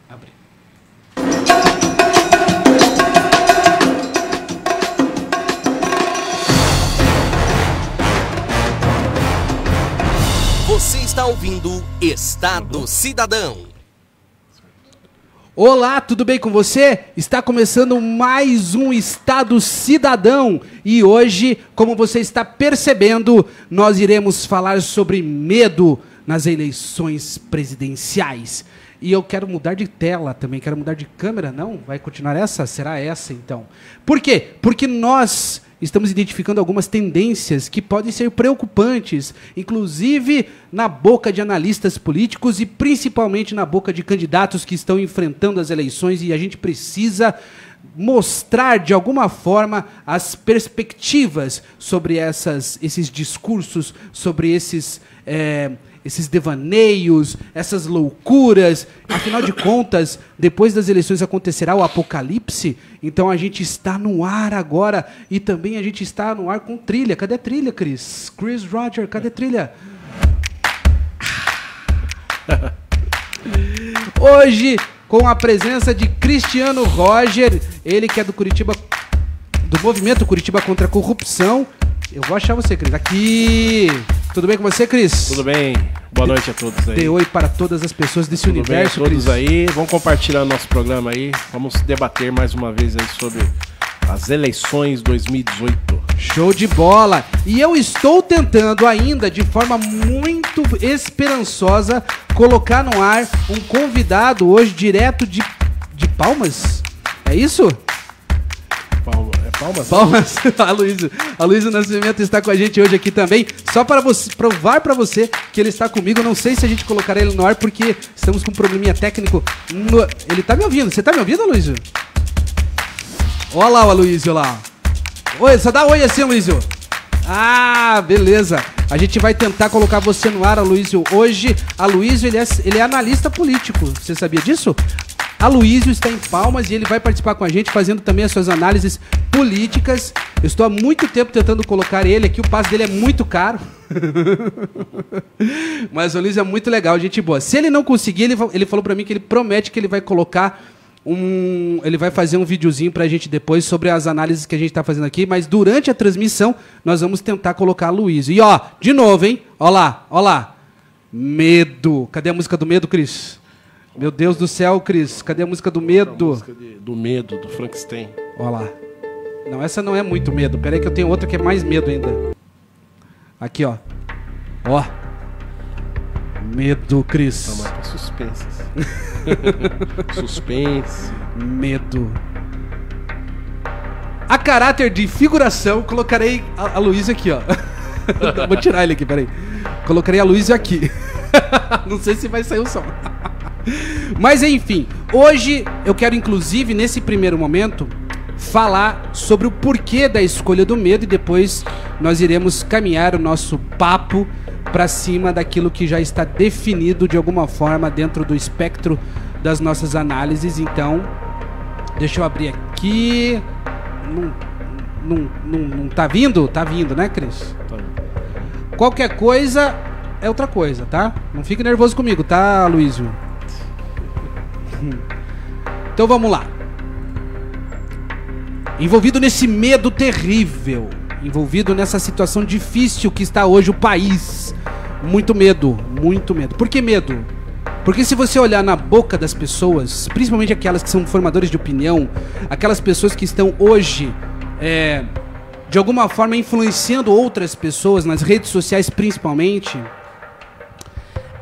Abre. Você está ouvindo Estado Cidadão. Olá, tudo bem com você? Está começando mais um Estado Cidadão e hoje, como você está percebendo, nós iremos falar sobre medo nas eleições presidenciais. E eu quero mudar de tela também, quero mudar de câmera, não? Vai continuar essa? Será essa então? Por quê? Porque nós estamos identificando algumas tendências que podem ser preocupantes, inclusive na boca de analistas políticos e principalmente na boca de candidatos que estão enfrentando as eleições, e a gente precisa mostrar de alguma forma as perspectivas sobre esses discursos, sobre esses devaneios, essas loucuras. Afinal de contas, depois das eleições acontecerá o apocalipse, então a gente está no ar agora e também a gente está no ar com trilha. Cadê a trilha, Chris? Chris Roger, cadê a trilha? Hoje, com a presença de Cristiano Roger, ele que é do Curitiba, do movimento Curitiba contra a Corrupção. Eu vou achar você, Cris. Aqui! Tudo bem com você, Cris? Tudo bem. Boa noite a todos aí. Dê oi para todas as pessoas desse Tudo universo, bem a todos Cris. aí. Vamos compartilhar nosso programa aí. Vamos debater mais uma vez aí sobre as eleições 2018. Show de bola! E eu estou tentando ainda, de forma muito esperançosa, colocar no ar um convidado hoje direto de Palmas? É isso? Palmas? Palmas. A Luísa Nascimento está com a gente hoje aqui também. Só para provar para você que ele está comigo. Não sei se a gente colocará ele no ar porque estamos com um probleminha técnico. Ele tá me ouvindo. Você tá me ouvindo, Aloysio? Olha lá o Aloysio lá. Oi, só dá oi assim, Aloysio. Ah, beleza. A gente vai tentar colocar você no ar, Aloysio. Hoje, Aloysio, ele é analista político. Você sabia disso? Aloysio está em Palmas e ele vai participar com a gente, fazendo também as suas análises políticas. Eu estou há muito tempo tentando colocar ele aqui, o passe dele é muito caro. Mas o Aloysio é muito legal, gente boa. Se ele não conseguir, ele falou pra mim que ele promete que ele vai colocar ele vai fazer um videozinho pra gente depois sobre as análises que a gente tá fazendo aqui, mas durante a transmissão nós vamos tentar colocar Aloysio. E ó, de novo, hein? Ó lá. Medo. Cadê a música do medo, Cris? Meu Deus do céu, Cris, cadê a música do medo? A música do medo, do Frankenstein. Ó lá. Não, essa não é muito medo. Pera aí que eu tenho outra que é mais medo ainda. Aqui, ó. Ó. Medo, Cris. Não, mas pra suspense. Suspense. Medo. A caráter de figuração, colocarei a Luísa aqui, ó. Vou tirar ele aqui, peraí. Colocarei a Luísa aqui. Não sei se vai sair o som. Mas enfim, hoje eu quero inclusive, nesse primeiro momento, falar sobre o porquê da escolha do medo e depois nós iremos caminhar o nosso papo para cima daquilo que já está definido de alguma forma dentro do espectro das nossas análises. Então, deixa eu abrir aqui. Não tá vindo? Tá vindo, né, Cris? Tá. Qualquer coisa é outra coisa, tá? Não fique nervoso comigo, tá, Aloysio? Então vamos lá. Envolvido nesse medo terrível, envolvido nessa situação difícil que está hoje o país. Muito medo, muito medo. Por que medo? Porque se você olhar na boca das pessoas, principalmente aquelas que são formadores de opinião, aquelas pessoas que estão hoje, de alguma forma, influenciando outras pessoas, nas redes sociais principalmente,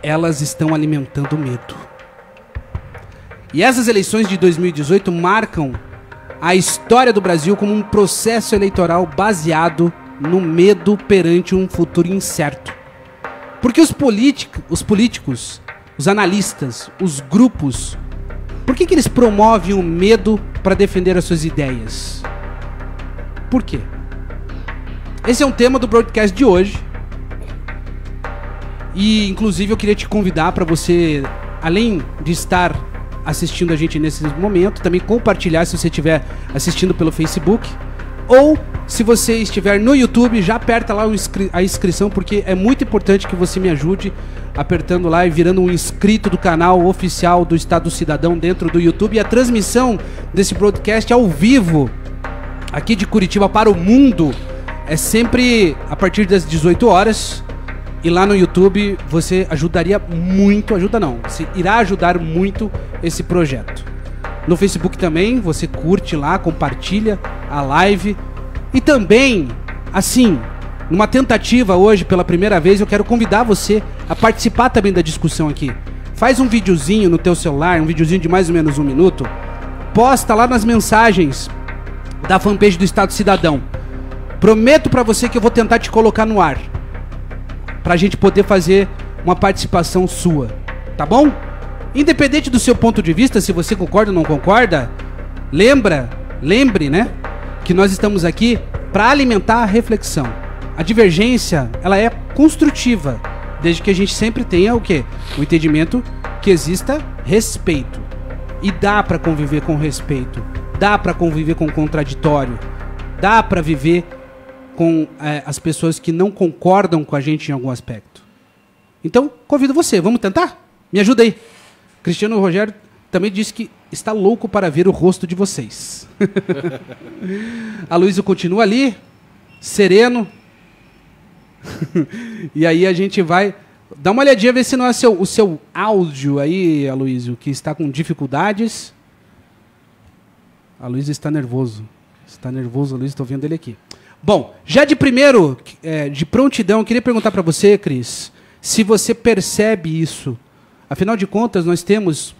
elas estão alimentando medo. E essas eleições de 2018 marcam a história do Brasil como um processo eleitoral baseado no medo perante um futuro incerto. Porque os políticos, os analistas, os grupos, por que eles promovem o medo para defender as suas ideias? Por quê? Esse é um tema do broadcast de hoje. E, inclusive, eu queria te convidar para você, além de estar assistindo a gente nesse momento, também compartilhar se você estiver assistindo pelo Facebook, ou Se você estiver no YouTube, já aperta lá a inscrição, porque é muito importante que você me ajude apertando lá e virando um inscrito do canal oficial do Estado Cidadão dentro do YouTube. E a transmissão desse broadcast ao vivo, aqui de Curitiba para o mundo, é sempre a partir das 18 horas. E lá no YouTube você ajudaria muito, você irá ajudar muito esse projeto. No Facebook também, você curte lá, compartilha a live. E também, assim, numa tentativa hoje, pela primeira vez, eu quero convidar você a participar também da discussão aqui. Faz um videozinho no teu celular, um videozinho de mais ou menos 1 minuto, posta lá nas mensagens da fanpage do Estado Cidadão. Prometo pra você que eu vou tentar te colocar no ar, pra gente poder fazer uma participação sua, tá bom? Independente do seu ponto de vista, se você concorda ou não concorda, lembre, né, que nós estamos aqui para alimentar a reflexão. A divergência, ela é construtiva, desde que a gente sempre tenha o quê? O entendimento que exista respeito. E dá para conviver com respeito, dá para conviver com contraditório, dá para viver com as pessoas que não concordam com a gente em algum aspecto. Então, convido você, vamos tentar? Me ajuda aí. Cristiano Rogério também disse que está louco para ver o rosto de vocês. Aloysio continua ali, sereno. E aí a gente vai... Dá uma olhadinha, ver se não é o seu áudio aí, Aloysio, que está com dificuldades. Aloysio está nervoso. Está nervoso, Aloysio, estou vendo ele aqui. Bom, já de primeiro, de prontidão, eu queria perguntar para você, Cris, se você percebe isso. Afinal de contas, nós temos...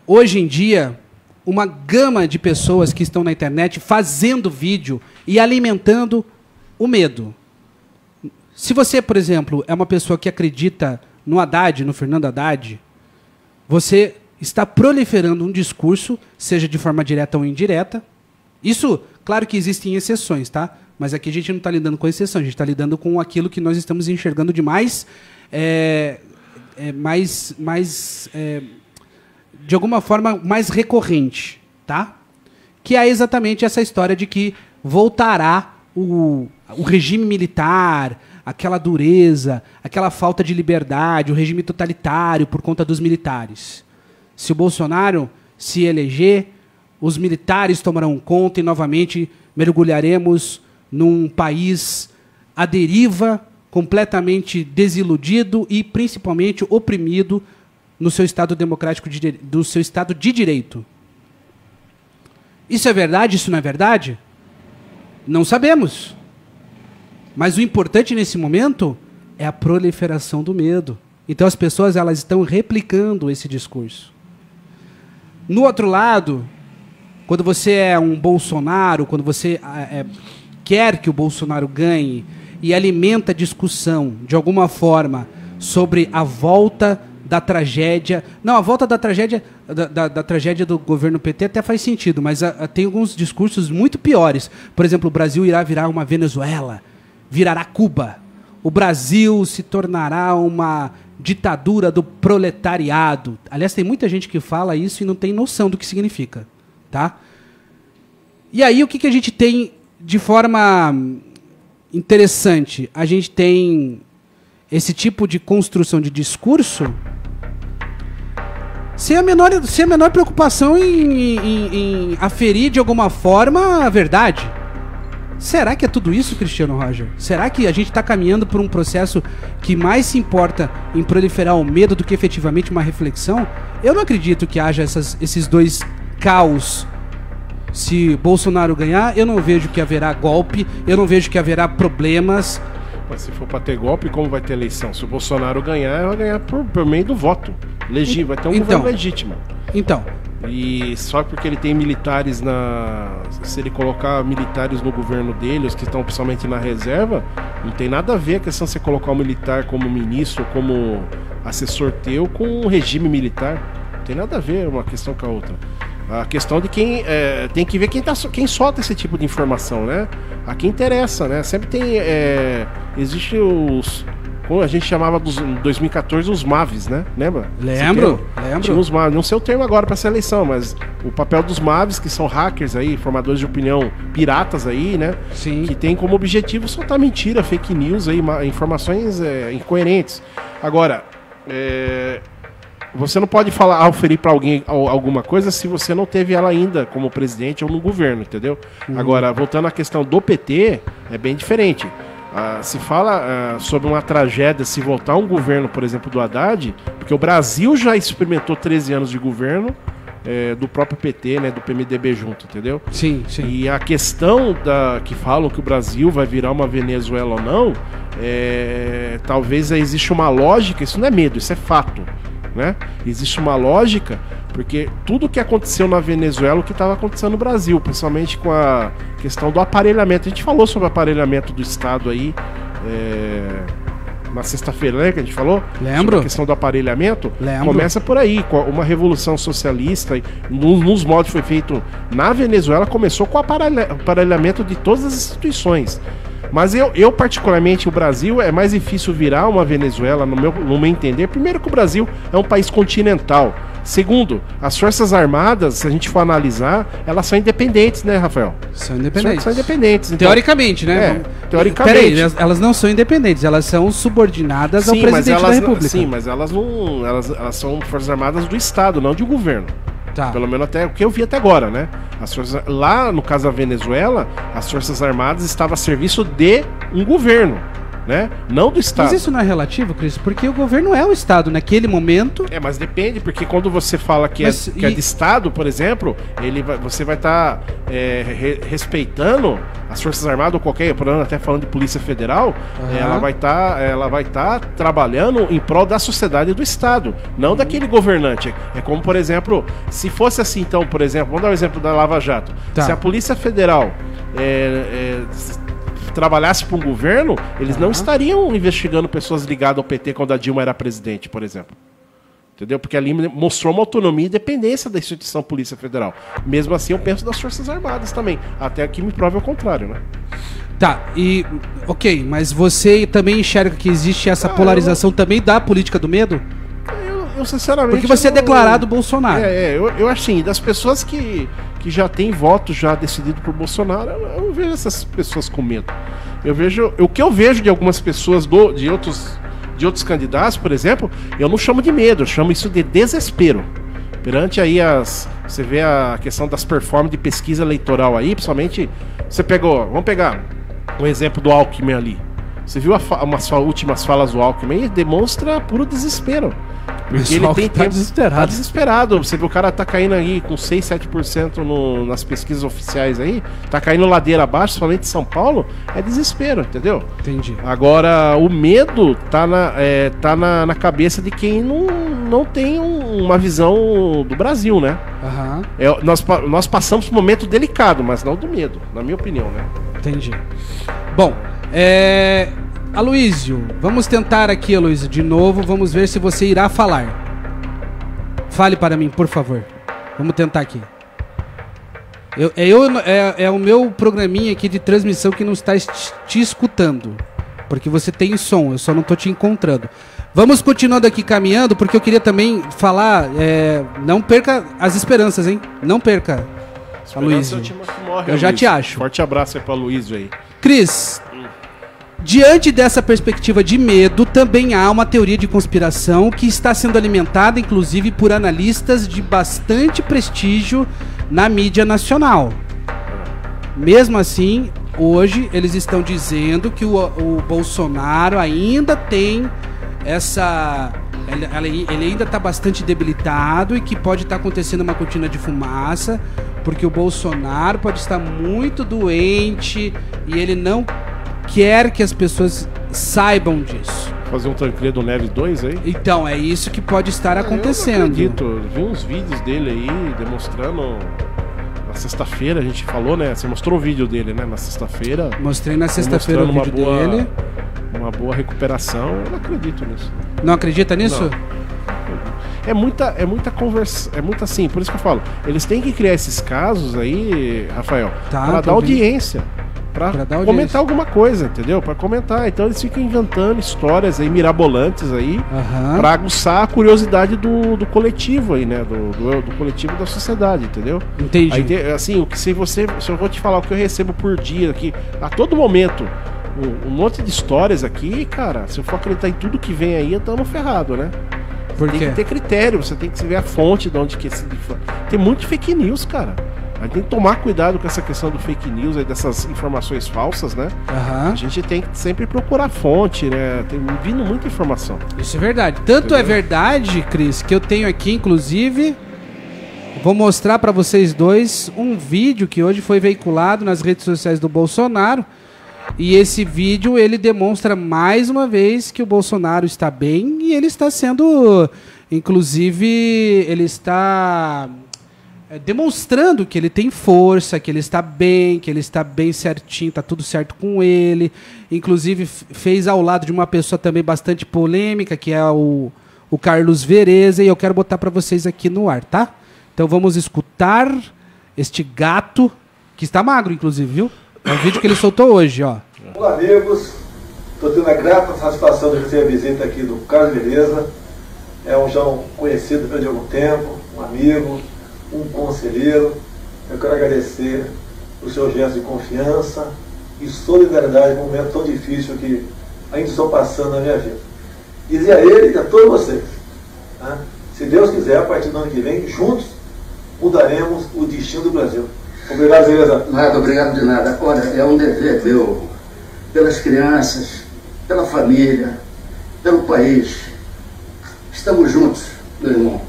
Hoje em dia, uma gama de pessoas que estão na internet fazendo vídeo e alimentando o medo. Se você, por exemplo, é uma pessoa que acredita no Haddad, no Fernando Haddad, você está proliferando um discurso, seja de forma direta ou indireta. Isso, claro que existem exceções, tá? Mas aqui a gente não está lidando com exceção, a gente está lidando com aquilo que nós estamos enxergando de mais... de alguma forma mais recorrente, tá? Que é exatamente essa história de que voltará o regime militar, aquela dureza, aquela falta de liberdade, o regime totalitário por conta dos militares. Se o Bolsonaro se eleger, os militares tomarão conta e novamente mergulharemos num país à deriva, completamente desiludido e principalmente oprimido no seu Estado democrático, do seu Estado de direito. Isso é verdade? Isso não é verdade? Não sabemos. Mas o importante nesse momento é a proliferação do medo. Então as pessoas elas estão replicando esse discurso. No outro lado, quando você é um Bolsonaro, quando você quer que o Bolsonaro ganhe e alimenta a discussão de alguma forma sobre a volta da tragédia. Não, a volta da tragédia da tragédia do governo PT até faz sentido, mas tem alguns discursos muito piores. Por exemplo, o Brasil irá virar uma Venezuela, virará Cuba. O Brasil se tornará uma ditadura do proletariado. Aliás, tem muita gente que fala isso e não tem noção do que significa, tá? E aí, o que a gente tem de forma interessante? A gente tem esse tipo de construção de discurso sem a menor preocupação em aferir de alguma forma a verdade. Será que é tudo isso, Cristiano Roger? Será que a gente está caminhando por um processo que mais se importa em proliferar o medo do que efetivamente uma reflexão? Eu não acredito que haja esses dois caos. Se Bolsonaro ganhar, eu não vejo que haverá golpe, eu não vejo que haverá problemas. Mas se for para ter golpe, como vai ter eleição? Se o Bolsonaro ganhar, vai ganhar por meio do voto. Vai ter um governo legítimo. Então. E só porque ele tem militares se ele colocar militares no governo dele, os que estão principalmente na reserva, não tem nada a ver a questão de você colocar um militar como ministro, como assessor teu, com um regime militar. Não tem nada a ver uma questão com a outra. A questão de quem... tem que ver quem solta esse tipo de informação, né? A quem interessa, né? Sempre tem... Existem como a gente chamava em 2014 os MAVs, né? Lembra? Lembro. Tinha os MAVs, não sei o termo agora para essa eleição, mas o papel dos MAVs, que são hackers aí, formadores de opinião piratas aí, né? Sim. Que tem como objetivo soltar mentira, fake news aí, informações incoerentes. Agora, você não pode oferir para alguém alguma coisa se você não teve ela ainda como presidente ou no governo, entendeu? Agora, voltando à questão do PT, é bem diferente. Se fala sobre uma tragédia se voltar um governo, por exemplo, do Haddad, porque o Brasil já experimentou 13 anos de governo do próprio PT, né, do PMDB junto, entendeu? Sim, sim. E a questão que falam que o Brasil vai virar uma Venezuela ou não, talvez exista uma lógica, isso não é medo, isso é fato, né? Existe uma lógica, porque tudo que aconteceu na Venezuela, o que estava acontecendo no Brasil, principalmente com a questão do aparelhamento. A gente falou sobre o aparelhamento do Estado aí na sexta-feira, né, que a gente falou? Lembro. Sobre a questão do aparelhamento. Lembro. Começa por aí, com uma revolução socialista, nos moldes foi feito na Venezuela, começou com o aparelhamento de todas as instituições. Mas eu particularmente, o Brasil é mais difícil virar uma Venezuela, no meu entender. Primeiro que o Brasil é um país continental. Segundo, as Forças Armadas, se a gente for analisar, elas são independentes, né, Rafael? São independentes. São independentes. Então, teoricamente, né? Teoricamente. Peraí, elas não são independentes, elas são subordinadas ao presidente da República. Sim, mas elas são Forças Armadas do Estado, não de governo. Tá. Pelo menos até o que eu vi até agora, né? Lá, no caso da Venezuela, as Forças Armadas estavam a serviço de um governo, né? Não do Estado. Mas isso não é relativo, Cris? Porque o governo é o Estado naquele momento. Mas depende, porque quando você fala que é de Estado, por exemplo, você vai estar respeitando as Forças Armadas ou qualquer, por exemplo, até falando de Polícia Federal, ela vai estar trabalhando em prol da sociedade do Estado, não daquele governante. É como, por exemplo, se fosse assim, então, por exemplo, vamos dar o exemplo da Lava Jato. Tá. Se a Polícia Federal trabalhasse para um governo, eles não estariam investigando pessoas ligadas ao PT quando a Dilma era presidente, por exemplo. Entendeu? Porque ali mostrou uma autonomia e independência da instituição Polícia Federal. Mesmo assim, eu penso das Forças Armadas também. Até que me prove o contrário, né? Tá, ok, mas você também enxerga que existe essa polarização também da política do medo? Eu sinceramente... Porque você é declarado Bolsonaro. Eu assim, das pessoas que já têm voto já decidido por Bolsonaro, eu não vejo essas pessoas com medo. O que eu vejo de algumas pessoas de outros candidatos, por exemplo, eu não chamo de medo, eu chamo isso de desespero. Perante aí você vê a questão das performances de pesquisa eleitoral aí, principalmente, vamos pegar um exemplo do Alckmin ali. Você viu umas últimas falas do Alckmin e demonstra puro desespero. Porque ele tem tempo, tá desesperado. Você vê o cara tá caindo aí com 6, 7% nas pesquisas oficiais aí, tá caindo ladeira abaixo, somente em São Paulo, é desespero, entendeu? Entendi. Agora, o medo tá na cabeça de quem não tem uma visão do Brasil, né? Nós passamos por um momento delicado, mas não do medo, na minha opinião, né? Entendi. Bom, Aloysio, vamos tentar aqui, Aloysio, de novo, vamos ver se você irá falar. Fale para mim, por favor. Vamos tentar aqui. É o meu programinha aqui de transmissão que não está te escutando, porque você tem som, eu só não estou te encontrando. Vamos continuando aqui caminhando, porque eu queria também falar, não perca as esperanças, hein? Não perca, Aloysio. Eu já te acho. Forte abraço aí para o Aloysio aí. Cris, diante dessa perspectiva de medo, também há uma teoria de conspiração que está sendo alimentada, inclusive, por analistas de bastante prestígio na mídia nacional. Mesmo assim, hoje eles estão dizendo que o Bolsonaro ainda tem ele ainda está bastante debilitado e que pode estar acontecendo uma cortina de fumaça, porque o Bolsonaro pode estar muito doente e ele não quer que as pessoas saibam disso. Fazer um Tancredo Neves 2 aí? Então, é isso que pode estar acontecendo. Eu não acredito. Eu vi uns vídeos dele aí demonstrando. Na sexta-feira a gente falou, né? Você mostrou o vídeo dele, né? Na sexta-feira. Mostrei na sexta-feira o vídeo dele. Uma boa recuperação. Eu não acredito nisso. Não acredita nisso? Não. É muita conversa. É muito assim, por isso que eu falo. Eles têm que criar esses casos aí, Rafael, para dar audiência. pra dar audiência. comentar alguma coisa, entendeu? Pra comentar. Então eles ficam inventando histórias aí mirabolantes aí pra aguçar a curiosidade do coletivo aí, né? Do coletivo da sociedade, entendeu? Entendi. Aí, assim, se eu vou te falar o que eu recebo por dia aqui, a todo momento, um monte de histórias aqui, cara, se eu for acreditar em tudo que vem aí, eu tamo ferrado, né? Por quê? Tem que ter critério, você tem que ver a fonte de onde que esse... Tem muito fake news, cara. A gente tem que tomar cuidado com essa questão do fake news, aí, dessas informações falsas, né? A gente tem que sempre procurar fonte, né? Tem vindo muita informação. Isso é verdade. Tanto é verdade, Cris, que eu tenho aqui, inclusive, vou mostrar para vocês dois um vídeo que hoje foi veiculado nas redes sociais do Bolsonaro. E esse vídeo, ele demonstra mais uma vez que o Bolsonaro está bem e ele está sendo, inclusive, ele está demonstrando que ele tem força, que ele está bem certinho, está tudo certo com ele. Inclusive, fez ao lado de uma pessoa também bastante polêmica, que é o Carlos Vereza, e eu quero botar para vocês aqui no ar, tá? Então vamos escutar este gato, que está magro, inclusive, viu? É um vídeo que ele soltou hoje, ó. Olá, amigos. Estou tendo a grata satisfação de receber a visita aqui do Carlos Vereza. É um João conhecido de algum tempo, um amigo, um conselheiro. Eu quero agradecer o seu gesto de confiança e solidariedade num momento tão difícil que ainda estou passando na minha vida. Dizer a ele e a todos vocês, né? Se Deus quiser, a partir do ano que vem, juntos mudaremos o destino do Brasil. Obrigado, Vereza. Nada, obrigado de nada. Olha, é um dever meu, pelas crianças, pela família, pelo país. Estamos juntos, meu irmão.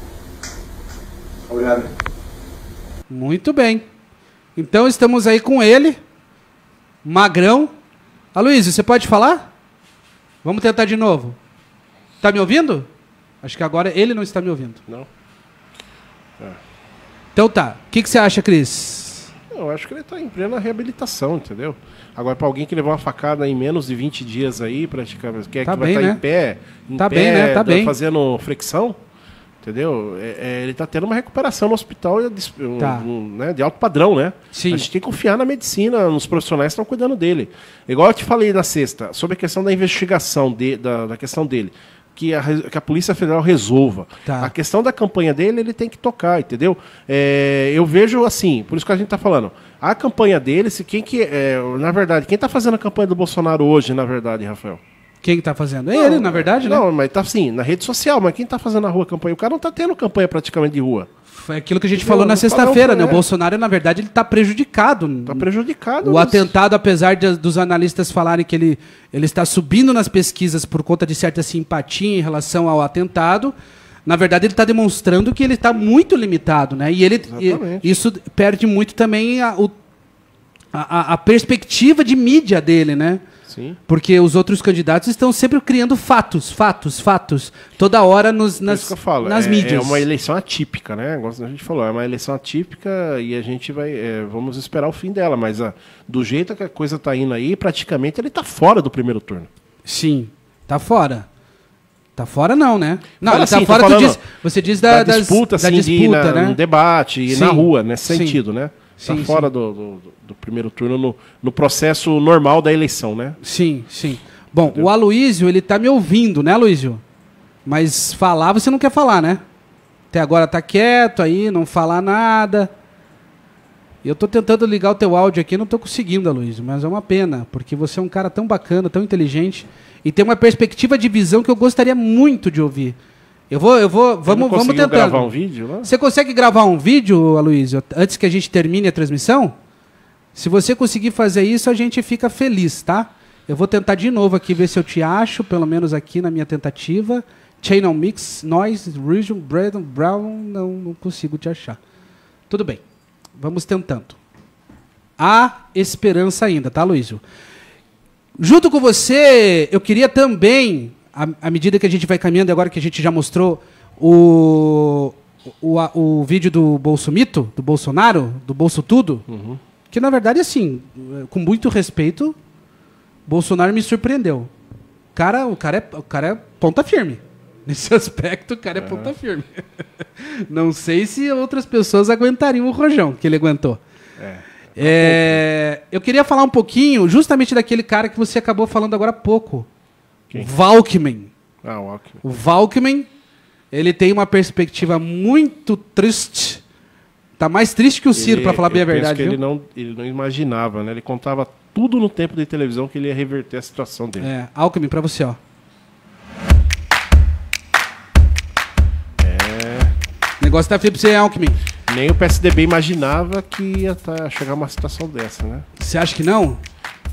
Obrigado. Muito bem. Então estamos aí com ele, magrão. Aloysio, você pode falar? Vamos tentar de novo. Tá me ouvindo? Acho que agora ele não está me ouvindo. Não. Então tá. O que você acha, Cris? Eu acho que ele está em plena reabilitação, entendeu? Agora, para alguém que levou uma facada em menos de 20 dias aí, praticamente, que, tá que bem, vai estar né? em tá pé, bem, né? Tá bem. Fazendo flexão, entendeu? Ele está tendo uma recuperação no hospital né, de alto padrão, né? Sim. A gente tem que confiar na medicina, nos profissionais que estão cuidando dele. Igual eu te falei na sexta, sobre a questão da investigação, da questão dele. Que a Polícia Federal resolva. Tá. A questão da campanha dele, ele tem que tocar, entendeu? Eu vejo assim, por isso que a gente está falando. A campanha dele, na verdade, quem está fazendo a campanha do Bolsonaro hoje, na verdade, Rafael? Quem está fazendo? Ele, na verdade, né? Não, mas tá assim, na rede social, mas quem está fazendo na rua a campanha? O cara não está tendo campanha praticamente de rua. Foi aquilo que a gente falou na sexta-feira, né? O Bolsonaro, na verdade, ele está prejudicado. Está prejudicado. O atentado, apesar dos analistas falarem que ele está subindo nas pesquisas por conta de certa simpatia em relação ao atentado, na verdade ele está demonstrando que ele está muito limitado, né? E isso perde muito também a perspectiva de mídia dele, né? Sim. Porque os outros candidatos estão sempre criando fatos. Toda hora nas mídias. É uma eleição atípica, né? Como a gente falou, é uma eleição atípica e a gente vamos esperar o fim dela. Mas do jeito que a coisa está indo aí, praticamente ele está fora do primeiro turno. Sim, está fora. Tá fora não, né? Não, fora, ele tá sim, fora, você diz da disputa, assim, né? No debate e sim, na rua, nesse sim, sentido, né? Está sim, fora do primeiro turno no processo normal da eleição, né? Sim. Bom, entendeu? O Aloysio, ele tá me ouvindo, né, Aloysio? Mas falar você não quer falar, né? Até agora tá quieto aí, não fala nada. Eu tô tentando ligar o teu áudio aqui, não tô conseguindo, Aloysio, mas é uma pena, porque você é um cara tão bacana, tão inteligente e tem uma perspectiva de visão que eu gostaria muito de ouvir. Vamos tentando. Gravar um vídeo lá? Você consegue gravar um vídeo, Aloysio, antes que a gente termine a transmissão? Se você conseguir fazer isso, a gente fica feliz, tá? Eu vou tentar de novo aqui, ver se eu te acho, pelo menos aqui na minha tentativa. Channel Mix, Noise, Region, Braden, Brown, não consigo te achar. Tudo bem, vamos tentando. Há esperança ainda, tá, Aloysio? Junto com você, eu queria também, à medida que a gente vai caminhando, agora que a gente já mostrou o vídeo do Bolsomito, do Bolsonaro, do Bolso Tudo, que na verdade, assim, com muito respeito, Bolsonaro me surpreendeu. O cara é ponta firme. Nesse aspecto, o cara é ponta firme. Não sei se outras pessoas aguentariam o rojão que ele aguentou. Eu queria falar um pouquinho justamente daquele cara que você acabou falando agora há pouco. Quem? Valkymen. O Alckmin. O Valkymen, ele tem uma perspectiva muito triste. Tá mais triste que o Ciro, pra falar bem a verdade. Ele não imaginava, né? Ele contava tudo no tempo de televisão que ele ia reverter a situação dele. Alckmin, pra você, ó. O negócio tá feio pra você, Alckmin. Nem o PSDB imaginava que ia chegar uma situação dessa, né? Você acha que não?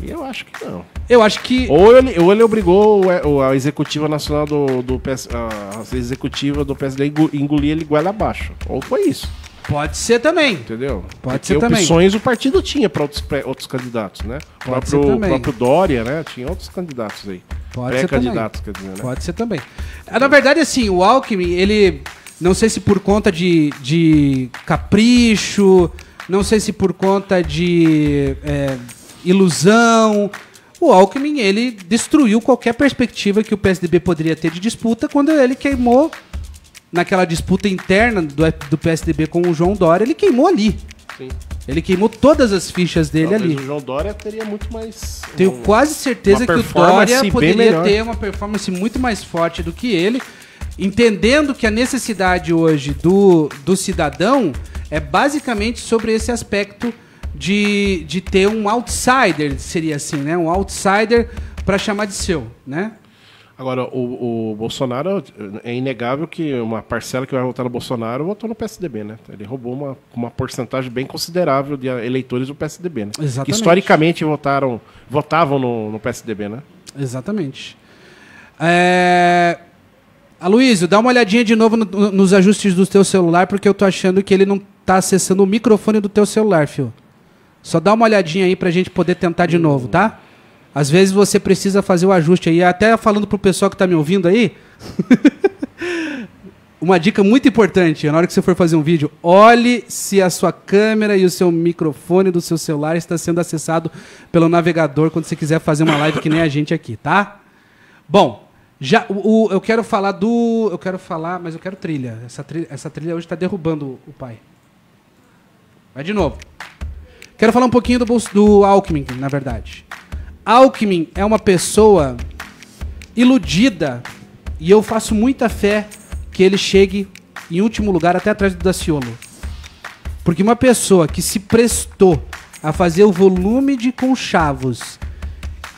Eu acho que não. Eu acho que... Ou ele obrigou a executiva nacional a executiva do PSD a engolir ele goela abaixo. Ou foi isso. Pode ser também. Entendeu? Pode ser também. Opções o partido tinha para outros candidatos, né? O próprio Dória, né? Tinha outros candidatos aí. Pré-candidatos, quer dizer, né? Pode ser também. Na verdade, assim, o Alckmin, ele... Não sei se por conta de capricho, não sei se por conta de ilusão. O Alckmin, ele destruiu qualquer perspectiva que o PSDB poderia ter de disputa quando ele queimou, naquela disputa interna do PSDB com o João Dória, ele queimou ali. Sim. Ele queimou todas as fichas dele ali. O João Dória teria muito mais... Tenho quase certeza que o Dória poderia ter uma performance muito mais forte do que ele, entendendo que a necessidade hoje do cidadão é basicamente sobre esse aspecto de ter um outsider, seria assim, né? Um outsider para chamar de seu, né? Agora, o Bolsonaro, é inegável que uma parcela que vai votar no Bolsonaro votou no PSDB, né? Ele roubou uma porcentagem bem considerável de eleitores do PSDB, né? Exatamente. Que historicamente votavam no PSDB, né? Exatamente. Aloysio, dá uma olhadinha de novo nos ajustes do teu celular, porque eu tô achando que ele não tá acessando o microfone do teu celular, fio. Só dá uma olhadinha aí pra gente poder tentar de novo, tá? Às vezes você precisa fazer o ajuste aí. Até falando pro pessoal que tá me ouvindo aí, uma dica muito importante, na hora que você for fazer um vídeo, olhe se a sua câmera e o seu microfone do seu celular está sendo acessado pelo navegador quando você quiser fazer uma live que nem a gente aqui, tá? Bom, eu quero falar mas eu quero trilha. Essa trilha hoje está derrubando o pai. Vai de novo. Quero falar um pouquinho do Alckmin, na verdade. Alckmin é uma pessoa iludida e eu faço muita fé que ele chegue em último lugar até atrás do Daciolo. Porque uma pessoa que se prestou a fazer o volume de conchavos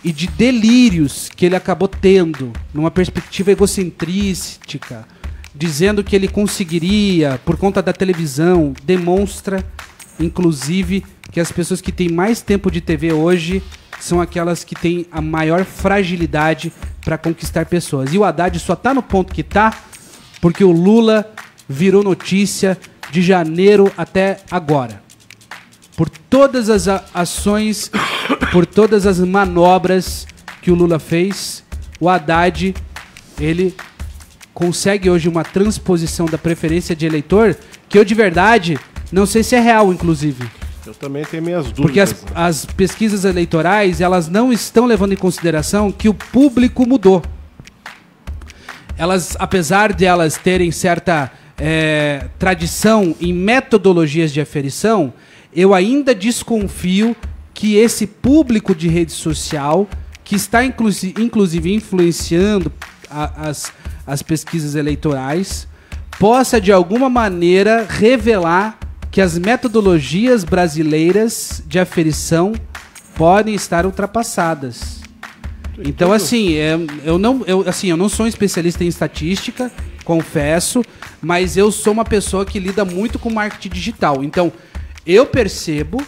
e de delírios que ele acabou tendo numa perspectiva egocentrística, dizendo que ele conseguiria por conta da televisão, demonstra, inclusive, que as pessoas que têm mais tempo de TV hoje são aquelas que têm a maior fragilidade para conquistar pessoas. E o Haddad só está no ponto que está porque o Lula virou notícia de janeiro até agora. Por todas as ações, por todas as manobras que o Lula fez, o Haddad, ele consegue hoje uma transposição da preferência de eleitor que eu, de verdade, não sei se é real, inclusive. Eu também tenho minhas dúvidas. Porque as pesquisas eleitorais, elas não estão levando em consideração que o público mudou. Elas, apesar de elas terem certa tradição em metodologias de aferição, eu ainda desconfio que esse público de rede social, que está inclusive influenciando as pesquisas eleitorais, possa de alguma maneira revelar que as metodologias brasileiras de aferição podem estar ultrapassadas. Então, assim, eu não sou um especialista em estatística, confesso, mas eu sou uma pessoa que lida muito com marketing digital. Então, eu percebo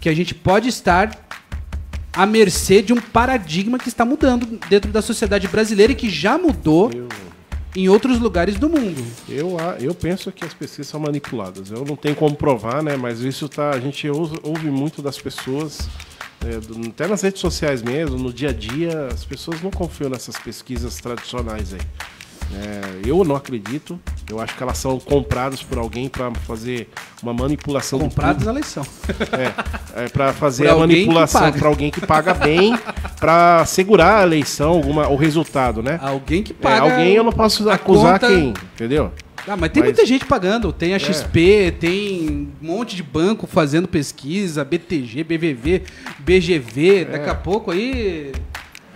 que a gente pode estar à mercê de um paradigma que está mudando dentro da sociedade brasileira e que já mudou em outros lugares do mundo. Eu penso que as pesquisas são manipuladas. Eu não tenho como provar, né? Mas isso a gente ouve muito das pessoas, até nas redes sociais mesmo, no dia a dia, as pessoas não confiam nessas pesquisas tradicionais aí. Eu não acredito. Eu acho que elas são compradas por alguém para fazer uma manipulação. Compradas na eleição. Para fazer a manipulação para alguém que paga bem, para segurar a eleição, o resultado, né? Alguém que paga. Alguém eu não posso acusar quem, entendeu? Ah, mas tem muita gente pagando. Tem a XP, tem um monte de banco fazendo pesquisa, BTG, BVV, BGV. Daqui a pouco aí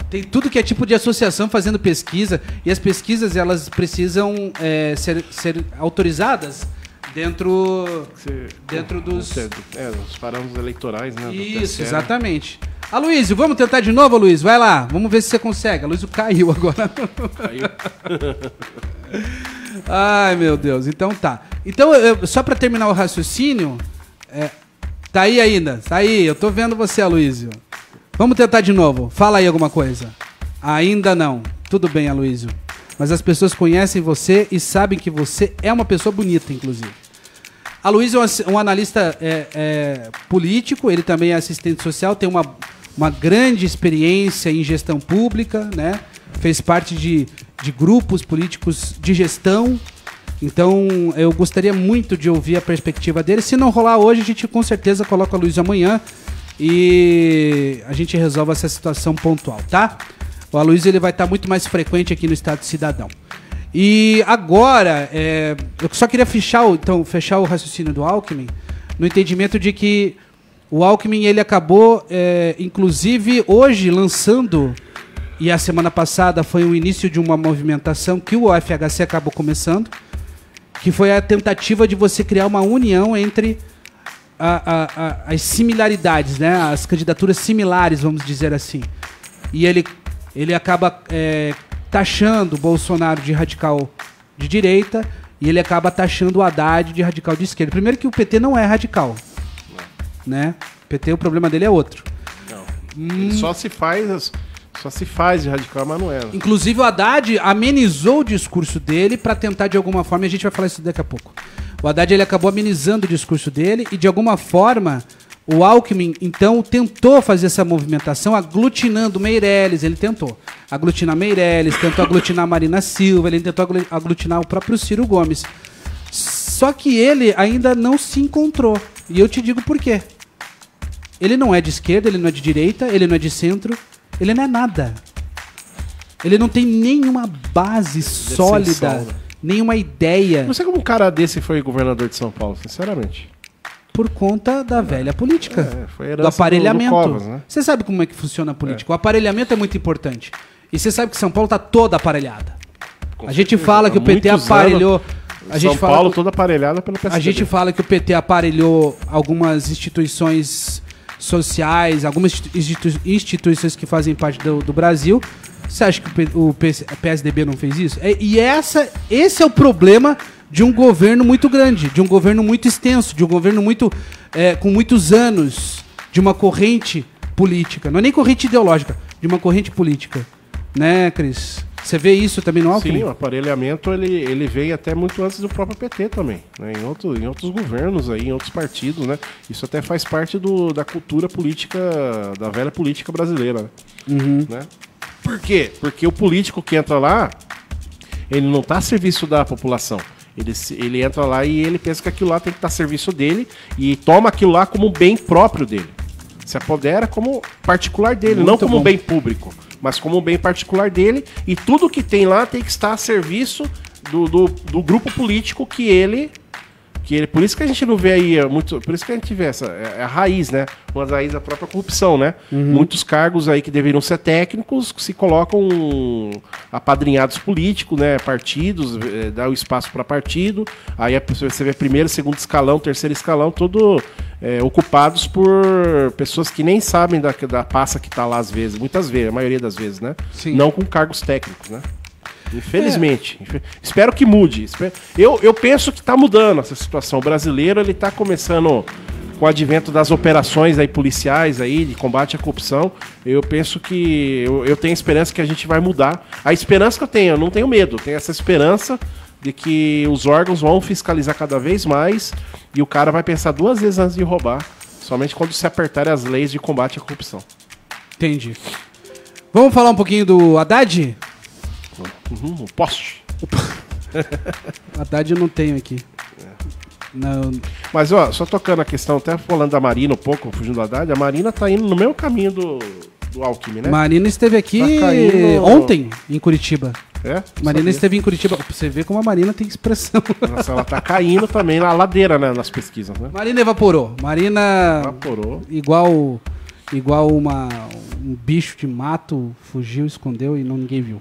tem tudo que é tipo de associação fazendo pesquisa. E as pesquisas, elas precisam ser autorizadas dentro dos... Os parâmetros eleitorais, né? Isso, exatamente. Aloysio, vamos tentar de novo, Aloysio? Vai lá, vamos ver se você consegue. Aloysio caiu agora. Caiu. Ai, meu Deus. Então tá. Então, só pra terminar o raciocínio, tá aí ainda. Tá aí, eu tô vendo você, Aloysio. Vamos tentar de novo. Fala aí alguma coisa. Ainda não. Tudo bem, Aloysio. Mas as pessoas conhecem você e sabem que você é uma pessoa bonita, inclusive. Aloysio é um analista político, ele também é assistente social, tem uma grande experiência em gestão pública, né? Fez parte de grupos políticos de gestão. Então, eu gostaria muito de ouvir a perspectiva dele. Se não rolar hoje, a gente com certeza coloca o Aloysio amanhã e a gente resolve essa situação pontual, tá? O Aloysio ele vai estar muito mais frequente aqui no Estado Cidadão. E agora, eu só queria fechar o raciocínio do Alckmin, no entendimento de que o Alckmin ele acabou, inclusive, hoje lançando, e a semana passada foi o início de uma movimentação que o FHC acabou começando, que foi a tentativa de você criar uma união entre as similaridades, né? As candidaturas similares, vamos dizer assim. E ele acaba taxando o Bolsonaro de radical de direita e ele acaba taxando o Haddad de radical de esquerda. Primeiro que o PT não é radical, né? O PT, o problema dele é outro. Não. Ele só se faz de radical, mas não é. Inclusive o Haddad amenizou o discurso dele para tentar de alguma forma, e a gente vai falar isso daqui a pouco. O Haddad ele acabou amenizando o discurso dele e de alguma forma o Alckmin, então, tentou fazer essa movimentação aglutinando Meirelles, ele tentou aglutinar Meirelles, tentou aglutinar Marina Silva, ele tentou aglutinar o próprio Ciro Gomes. Só que ele ainda não se encontrou. E eu te digo por quê. Ele não é de esquerda, ele não é de direita, ele não é de centro, ele não é nada. Ele não tem nenhuma base sólida, nenhuma ideia. Não sei como um cara desse foi governador de São Paulo, sinceramente. Por conta da velha política, foi do aparelhamento. Do Covas, né? Você sabe como é que funciona a política. O aparelhamento é muito importante. E você sabe que São Paulo está toda aparelhada. A gente fala que o PT aparelhou... São Paulo toda aparelhada pelo PSDB. A gente fala que o PT aparelhou algumas instituições sociais, algumas instituições que fazem parte do Brasil. Você acha que o PSDB não fez isso? Esse é o problema de um governo muito grande, de um governo muito extenso, de um governo muito com muitos anos, de uma corrente política. Não é nem corrente ideológica, de uma corrente política. Né, Cris? Você vê isso também no Alckmin? Sim, o aparelhamento ele veio até muito antes do próprio PT também, né? Em outros governos, aí, em outros partidos, né? Isso até faz parte da cultura política, da velha política brasileira. Né? Por quê? Porque o político que entra lá, ele não está a serviço da população. Ele entra lá e ele pensa que aquilo lá tem que estar a serviço dele e toma aquilo lá como um bem próprio dele. Se apodera como particular dele, muito não como um bem público, mas como um bem particular dele, e tudo que tem lá tem que estar a serviço do grupo político que ele... Por isso que a gente não vê aí muito. Por isso que a gente vê a raiz, né? Uma raiz da própria corrupção, né? Muitos cargos aí que deveriam ser técnicos se colocam apadrinhados políticos, né? Partidos, dá o espaço para partido. Aí você vê primeiro, segundo escalão, terceiro escalão, tudo ocupados por pessoas que nem sabem da pasta que tá lá às vezes, muitas vezes, a maioria das vezes, né? Sim. Não com cargos técnicos, né? Infelizmente. Espero que mude. Eu penso que está mudando essa situação. O brasileiro ele está começando com o advento das operações aí, policiais aí, de combate à corrupção. Eu penso que eu tenho esperança que a gente vai mudar. A esperança que eu tenho, eu não tenho medo. Eu tenho essa esperança de que os órgãos vão fiscalizar cada vez mais e o cara vai pensar 2 vezes antes de roubar, somente quando se apertarem as leis de combate à corrupção. Entendi. Vamos falar um pouquinho do Haddad? O poste. Haddad eu não tenho aqui. Não. Mas, ó, só tocando a questão, até falando da Marina um pouco, fugindo do Haddad, a Marina tá indo no mesmo caminho do Alckmin, né? Marina esteve aqui Tá caindo... ontem, em Curitiba. É? Marina Sabia. esteve em Curitiba. Você vê como a Marina tem expressão. Nossa, ela tá caindo também na ladeira, né, nas pesquisas, né? Marina evaporou. Marina, Evaporou. igual um bicho de mato, fugiu, escondeu e ninguém viu.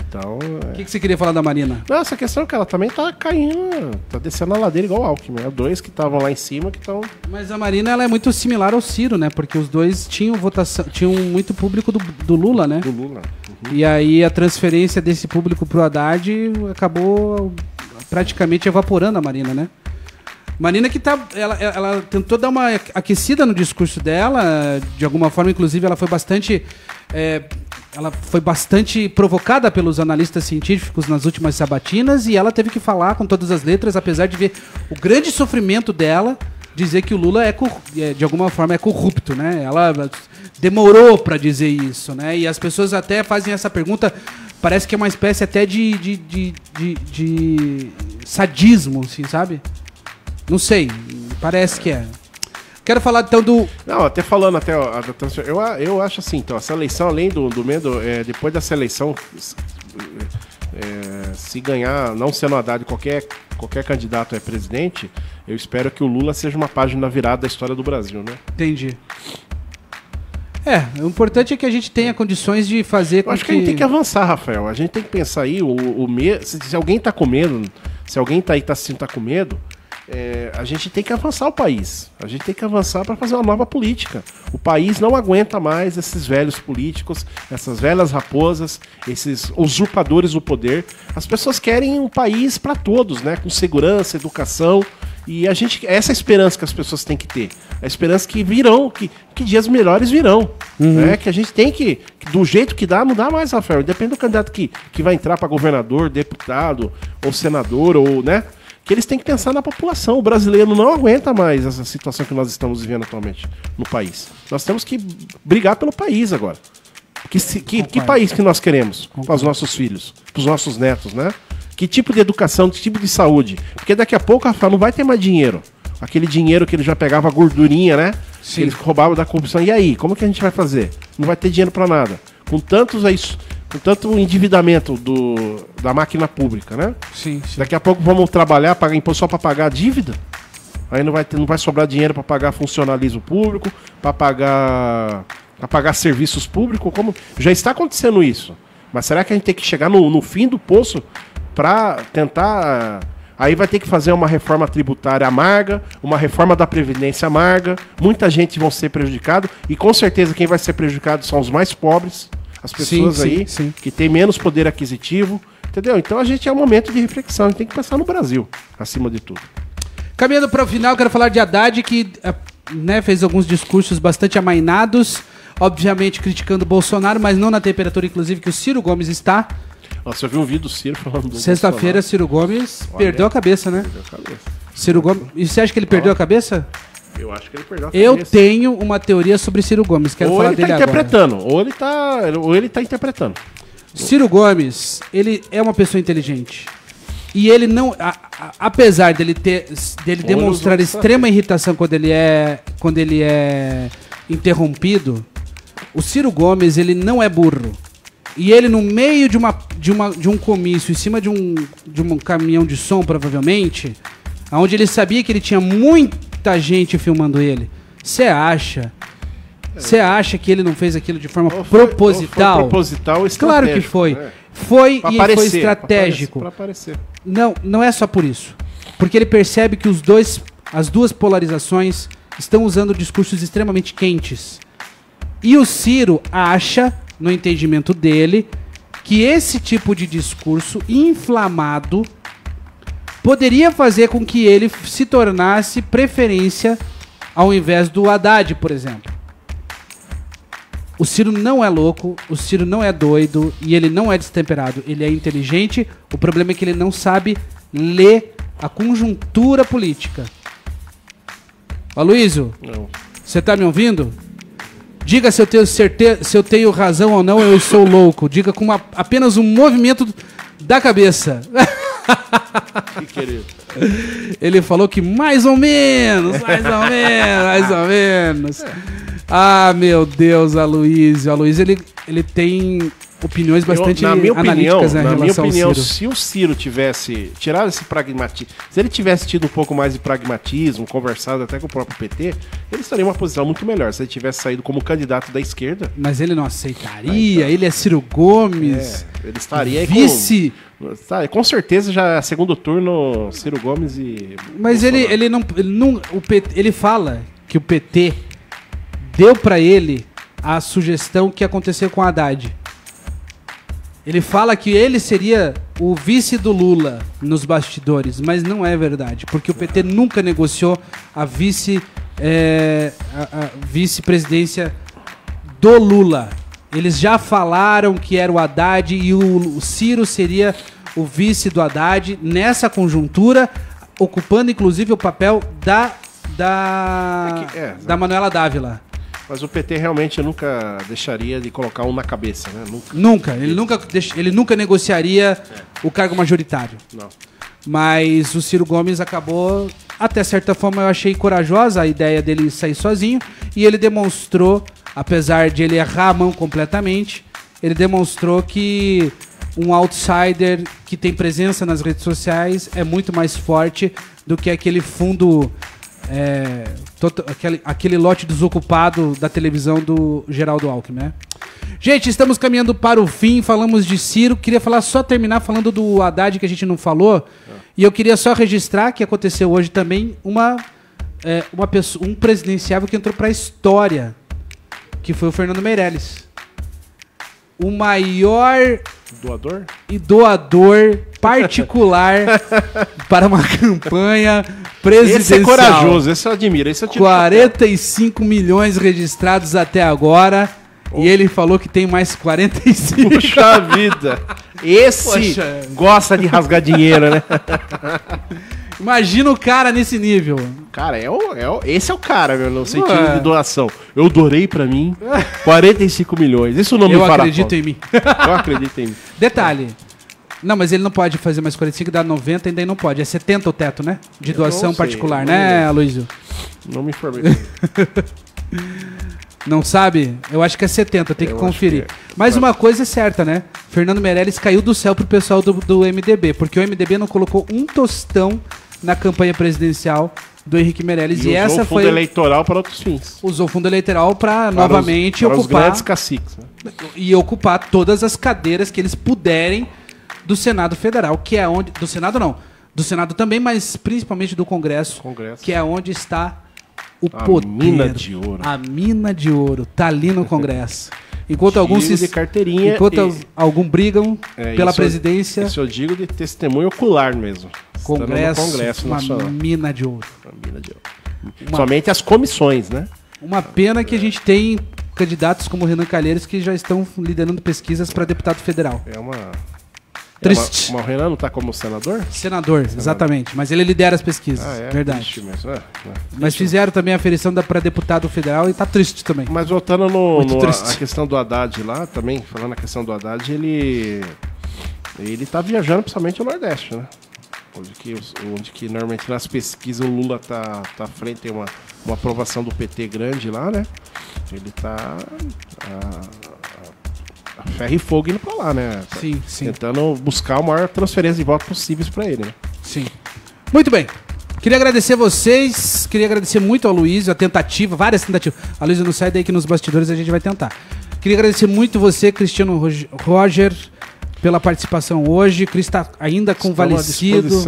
Então... O que você queria falar da Marina? Não, essa questão é que ela também tá caindo, tá descendo a ladeira igual o Alckmin. Dois que estavam lá em cima que estão... Mas a Marina, ela é muito similar ao Ciro, né? Porque os dois tinham votação, tinham muito público do Lula, né? do Lula. E aí a transferência desse público pro Haddad acabou praticamente evaporando a Marina, né? Marina que ela tentou dar uma aquecida no discurso dela, de alguma forma, inclusive ela foi bastante provocada pelos analistas científicos nas últimas sabatinas e ela teve que falar com todas as letras, apesar de ver o grande sofrimento dela, dizer que o Lula de alguma forma é corrupto, né? Ela demorou para dizer isso, né? E as pessoas até fazem essa pergunta, parece que é uma espécie até de sadismo, assim, sabe? Não sei, parece que é. Quero falar então do... Não, até falando até... Eu acho assim, então, essa eleição, além do medo, depois dessa eleição, se ganhar, não sendo Haddad, qualquer candidato é presidente, eu espero que o Lula seja uma página virada da história do Brasil, né? Entendi. O importante é que a gente tenha condições de fazer Eu acho que a gente tem que avançar, Rafael. A gente tem que pensar aí, se alguém tá com medo, se alguém tá aí tá assistindo, tá com medo, a gente tem que avançar o país. A gente tem que avançar para fazer uma nova política. O país não aguenta mais esses velhos políticos, essas velhas raposas, esses usurpadores do poder. As pessoas querem um país para todos, né? Com segurança, educação. E essa é a esperança que as pessoas têm que ter. A esperança que virão, que dias melhores virão. Né? Que a gente tem que, do jeito que dá, não dá mais, Rafael. Depende do candidato que vai entrar para governador, deputado, ou senador, ou, né? Que eles têm que pensar na população. O brasileiro não aguenta mais essa situação que nós estamos vivendo atualmente no país. Nós temos que brigar pelo país agora. Que país que nós queremos para os nossos filhos, para os nossos netos, né? Que tipo de educação, que tipo de saúde? Porque daqui a pouco, Rafael, não vai ter mais dinheiro. Aquele dinheiro que ele já pegava a gordurinha, né? Sim. Que ele roubava da corrupção. E aí, como que a gente vai fazer? Não vai ter dinheiro para nada. Com tanto endividamento da máquina pública, né? Sim. Daqui a pouco vamos trabalhar, pagar imposto só para pagar a dívida. Aí não vai sobrar dinheiro para pagar funcionalismo público, para pagar serviços públicos. Como já está acontecendo isso. Mas será que a gente tem que chegar no fim do poço para tentar... Aí vai ter que fazer uma reforma tributária amarga, uma reforma da Previdência amarga. Muita gente vão ser prejudicada e com certeza quem vai ser prejudicado são os mais pobres. As pessoas sim. que têm menos poder aquisitivo, entendeu? Então a gente é um momento de reflexão, a gente tem que pensar no Brasil, acima de tudo. Caminhando para o final, quero falar de Haddad, que fez alguns discursos bastante amainados, obviamente criticando o Bolsonaro, mas não na temperatura, inclusive, que o Ciro Gomes está. Nossa, eu vi um vídeo do Ciro falando do Sexta-feira, Ciro Gomes perdeu a cabeça, né? Perdeu a cabeça. Ciro Gomes... E você acha que ele perdeu a cabeça? Eu acho que ele perdeu a Eu cabeça. tenho uma teoria sobre Ciro Gomes, quero falar dele agora. Ou ele tá interpretando. Ciro Gomes, ele é uma pessoa inteligente. E ele não... apesar dele demonstrar extrema irritação quando ele é interrompido, o Ciro Gomes, ele não é burro. E ele, no meio de um comício, em cima de um caminhão de som, provavelmente, onde ele sabia que ele tinha muita gente filmando ele, você acha que ele não fez aquilo de forma proposital? Foi proposital, claro que foi. Né? Foi foi estratégico. Pra aparecer. Não é só por isso. Porque ele percebe que as duas polarizações estão usando discursos extremamente quentes. E o Ciro acha, no entendimento dele, que esse tipo de discurso inflamado poderia fazer com que ele se tornasse preferência ao invés do Haddad, por exemplo. O Ciro não é louco, o Ciro não é doido e ele não é destemperado. Ele é inteligente, o problema é que ele não sabe ler a conjuntura política. Aloysio, você tá me ouvindo? Diga se eu tenho certeza, se eu tenho razão ou não, eu sou louco. Diga com apenas um movimento da cabeça. Que querido. Ele falou que mais ou menos. Ah, meu Deus, Aloysio. Aloysio, ele tem opiniões bastante na minha analíticas em opinião, relação ao Ciro. se o Ciro tivesse tirado esse pragmatismo, se ele tivesse tido um pouco mais de pragmatismo, conversado até com o próprio PT, ele estaria em uma posição muito melhor. Se ele tivesse saído como candidato da esquerda... Mas ele não aceitaria, ele é Ciro Gomes, ele estaria aí vice... com certeza já é segundo turno, Ciro Gomes e... Mas ele não o PT, ele fala que o PT deu pra ele a sugestão que aconteceu com o Haddad. Ele fala que ele seria o vice do Lula nos bastidores, mas não é verdade, porque o PT nunca negociou a vice-presidência do Lula. Eles já falaram que era o Haddad e o Ciro seria o vice do Haddad nessa conjuntura, ocupando inclusive o papel da Manuela Dávila. Mas o PT realmente nunca deixaria de colocar um na cabeça, né? Nunca. Ele nunca negociaria o cargo majoritário. Não. Mas o Ciro Gomes acabou, até certa forma eu achei corajosa a ideia dele sair sozinho, e ele demonstrou, apesar de ele errar a mão completamente, ele demonstrou que um outsider que tem presença nas redes sociais é muito mais forte do que aquele fundo... aquele lote desocupado da televisão do Geraldo Alckmin, né? Gente, estamos caminhando para o fim, falamos de Ciro, queria terminar falando do Haddad que a gente não falou, e eu queria só registrar que aconteceu hoje também um presidenciável que entrou para a história, que foi o Fernando Meirelles. O maior doador particular para uma campanha presidencial. Esse é corajoso, esse eu admiro. Esse eu 45 milhões registrados até agora. E ele falou que tem mais 45. Puxa vida! Esse gosta de rasgar dinheiro, né? Imagina o cara nesse nível. Cara, esse é o cara, meu, no sentido de doação. Eu doei pra mim 45 milhões. Isso não me fará. Eu acredito em mim. Eu acredito em mim. Detalhe. Não, mas ele não pode fazer mais 45, dá 90, ainda não pode. É 70 o teto, né? De doação particular, né, Aloysio? Não me informei. Não sabe? Eu acho que é 70, tem que conferir. Mas uma coisa é certa, né? Fernando Meirelles caiu do céu pro pessoal do MDB, porque o MDB não colocou um tostão na campanha presidencial do Henrique Meirelles. E essa foi... Usou o fundo eleitoral para outros fins. Usou o fundo eleitoral para novamente ocupar... os grandes caciques. Né? E ocupar todas as cadeiras que eles puderem do Senado Federal, que é onde... Do Senado não. Do Senado também, mas principalmente do Congresso. Que é onde está o poder. A mina de ouro. A mina de ouro. Tá ali no Congresso. Enquanto alguns de carteirinha alguns brigam pela presidência. Isso eu digo de testemunho ocular mesmo. Congresso Nacional. Mina de ouro. Uma mina de ouro. Somente as comissões, né? Uma pena que a gente tem candidatos como Renan Calheiros que já estão liderando pesquisas para deputado federal. Triste. Mas o Renan não está como senador? Senador, exatamente. Mas ele lidera as pesquisas. Verdade. Triste mesmo. Mas fizeram também a aferição para deputado federal e tá triste também. Mas voltando a questão do Haddad lá, também, falando a questão do Haddad, ele tá viajando principalmente no Nordeste, né? Onde que normalmente nas pesquisas o Lula tá à frente, tem uma aprovação do PT grande lá, né? Ele tá... ferro e fogo indo pra lá, né? Sim. Tentando buscar a maior transferência de votos possíveis pra ele, né? Sim. Muito bem. Queria agradecer vocês, queria agradecer muito ao Luísio, a tentativa, várias tentativas. A Luísio não sai daí que nos bastidores a gente vai tentar. Queria agradecer muito você, Cristiano Roger, pela participação hoje. Cris está ainda convalescido,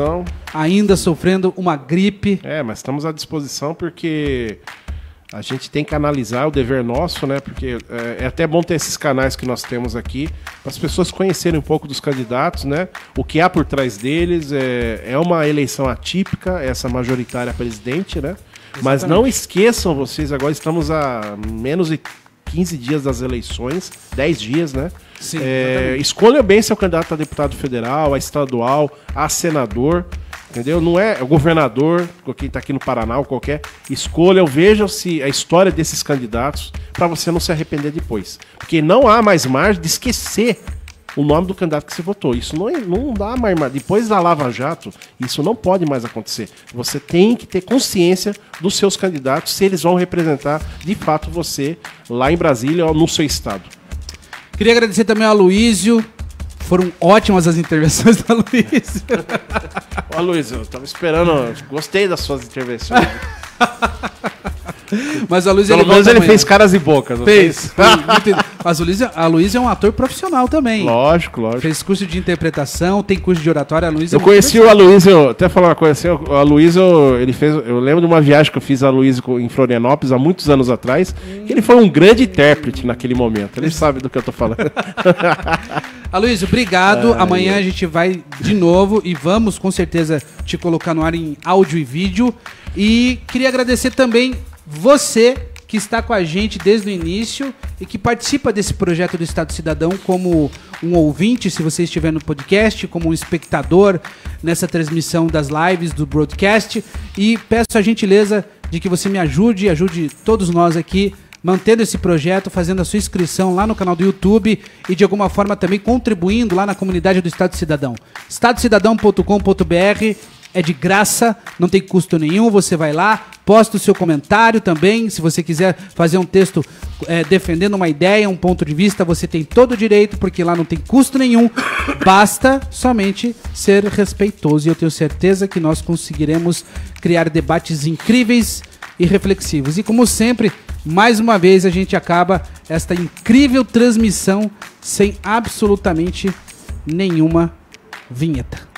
ainda sofrendo uma gripe. Mas estamos à disposição porque... A gente tem que analisar o dever nosso, né? Porque é até bom ter esses canais que nós temos aqui, para as pessoas conhecerem um pouco dos candidatos, né? O que há por trás deles. É uma eleição atípica, essa majoritária presidente, né? Exatamente. Mas não esqueçam vocês, agora estamos a menos de 15 dias das eleições, 10 dias, né? Sim, escolha bem seu candidato a deputado federal, a estadual, a senador. Entendeu? Não é o governador, quem está aqui no Paraná ou qualquer escolha, veja-se a história desses candidatos para você não se arrepender depois. Porque não há mais margem de esquecer o nome do candidato que você votou. Isso não dá mais margem. Depois da Lava Jato, isso não pode mais acontecer. Você tem que ter consciência dos seus candidatos, se eles vão representar de fato você lá em Brasília ou no seu estado. Queria agradecer também ao Aloysio. Foram ótimas as intervenções do Aloysio. Ô, Aloysio, eu tava esperando. Gostei das suas intervenções. Mas o Aloysio, pelo menos ele fez caras e bocas. Fez. Mas o Aloysio é um ator profissional também. Lógico. Fez curso de interpretação, tem curso de oratória. Eu conheci o Aloysio, até falar uma coisa assim, o Aloysio, ele fez, eu lembro de uma viagem que eu fiz a Aloysio em Florianópolis há muitos anos atrás, que ele foi um grande intérprete naquele momento. Ele sabe do que eu tô falando. Aloysio, obrigado. Amanhã a gente vai de novo e vamos com certeza te colocar no ar em áudio e vídeo. E queria agradecer também você que está com a gente desde o início e que participa desse projeto do Estado Cidadão como um ouvinte, se você estiver no podcast, como um espectador nessa transmissão das lives do broadcast. E peço a gentileza de que você me ajude todos nós aqui, mantendo esse projeto, fazendo a sua inscrição lá no canal do YouTube e de alguma forma também contribuindo lá na comunidade do Estado Cidadão. estadocidadão.com.br. É de graça, não tem custo nenhum, você vai lá, posta o seu comentário também, se você quiser fazer um texto defendendo uma ideia, um ponto de vista, você tem todo o direito, porque lá não tem custo nenhum, basta somente ser respeitoso, e eu tenho certeza que nós conseguiremos criar debates incríveis e reflexivos. E como sempre, mais uma vez a gente acaba esta incrível transmissão sem absolutamente nenhuma vinheta.